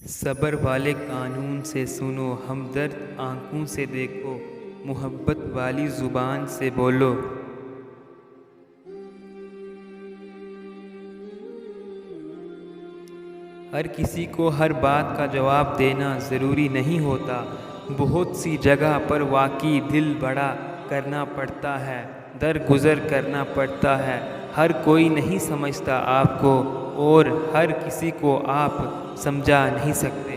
सब्र वाले कानून से सुनो, हमदर्द आँखों से देखो, मोहब्बत वाली ज़ुबान से बोलो। हर किसी को हर बात का जवाब देना ज़रूरी नहीं होता। बहुत सी जगह पर वाकई दिल बड़ा करना पड़ता है, दरगुज़र करना पड़ता है। हर कोई नहीं समझता आपको और हर किसी को आप समझा नहीं सकते।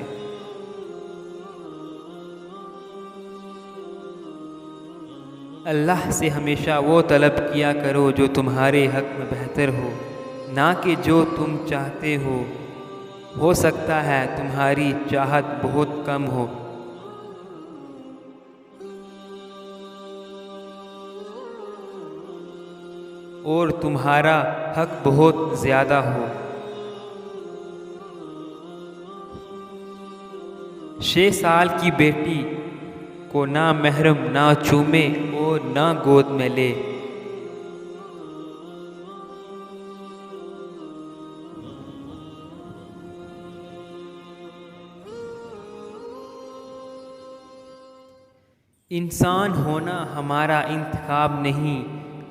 अल्लाह से हमेशा वो तलब किया करो जो तुम्हारे हक़ में बेहतर हो, ना कि जो तुम चाहते हो सकता है तुम्हारी चाहत बहुत कम हो और तुम्हारा हक बहुत ज़्यादा हो। 6 साल की बेटी को ना महरम ना चूमे और ना गोद में ले। इंसान होना हमारा इंतखाब नहीं,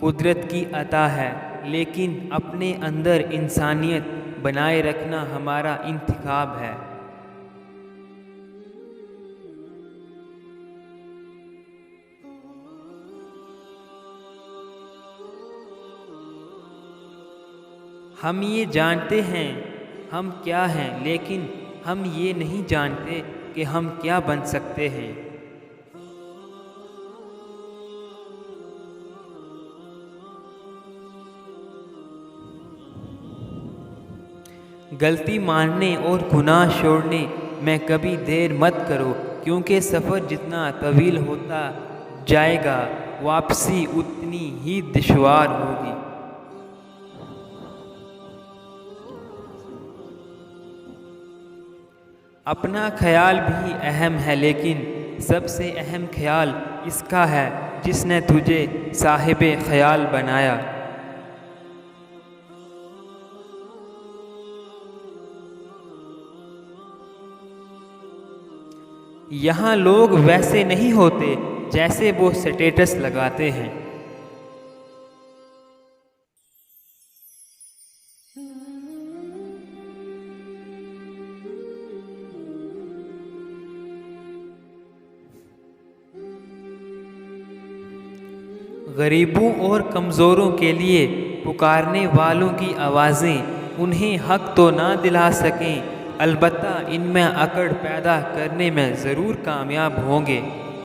कुदरत की अता है, लेकिन अपने अंदर इंसानियत बनाए रखना हमारा इंतखाब है। हम ये जानते हैं हम क्या हैं, लेकिन हम ये नहीं जानते कि हम क्या बन सकते हैं। गलती मानने और गुनाह छोड़ने में कभी देर मत करो, क्योंकि सफ़र जितना तवील होता जाएगा वापसी उतनी ही दुश्वार होगी। अपना ख्याल भी अहम है, लेकिन सबसे अहम ख्याल इसका है जिसने तुझे साहिबे ख्याल बनाया। यहाँ लोग वैसे नहीं होते जैसे वो स्टेटस लगाते हैं। गरीबों और कमज़ोरों के लिए पुकारने वालों की आवाज़ें उन्हें हक तो ना दिला सकें, अलबत्ता इनमें अकड़ पैदा करने में ज़रूर कामयाब होंगे।